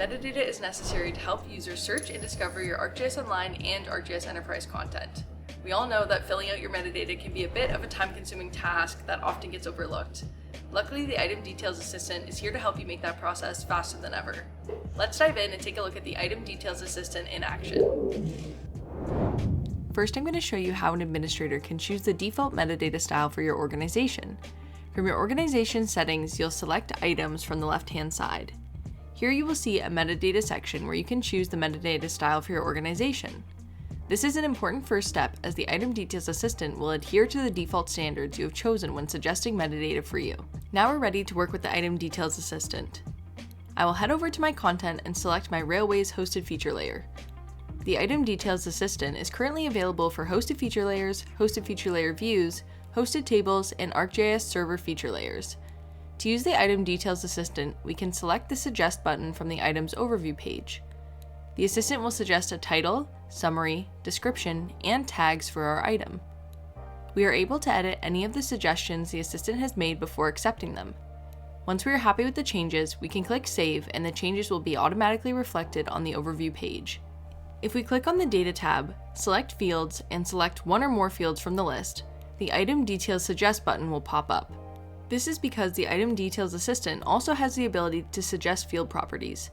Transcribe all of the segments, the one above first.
metadata is necessary to help users search and discover your ArcGIS Online and ArcGIS Enterprise content. We all know that filling out your metadata can be a bit of a time-consuming task that often gets overlooked. Luckily, the Item Details Assistant is here to help you make that process faster than ever. Let's dive in and take a look at the Item Details Assistant in action. First, I'm going to show you how an administrator can choose the default metadata style for your organization. From your organization settings, you'll select items from the left-hand side. Here you will see a metadata section where you can choose the metadata style for your organization. This is an important first step as the Item Details Assistant will adhere to the default standards you have chosen when suggesting metadata for you. Now we're ready to work with the Item Details Assistant. I will head over to my content and select my Railways Hosted Feature Layer. The Item Details Assistant is currently available for Hosted Feature Layers, Hosted Feature Layer Views, Hosted Tables, and ArcGIS Server Feature Layers. To use the Item Details Assistant, we can select the Suggest button from the Items Overview page. The Assistant will suggest a title, summary, description, and tags for our item. We are able to edit any of the suggestions the Assistant has made before accepting them. Once we are happy with the changes, we can click Save and the changes will be automatically reflected on the Overview page. If we click on the Data tab, select Fields, and select one or more fields from the list, the Item Details Suggest button will pop up. This is because the Item Details Assistant also has the ability to suggest field properties.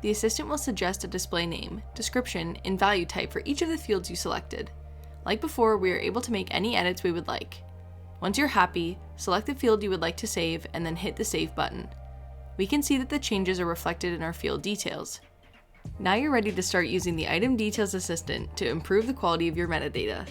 The Assistant will suggest a display name, description, and value type for each of the fields you selected. Like before, we are able to make any edits we would like. Once you're happy, select the field you would like to save and then hit the Save button. We can see that the changes are reflected in our field details. Now you're ready to start using the Item Details Assistant to improve the quality of your metadata.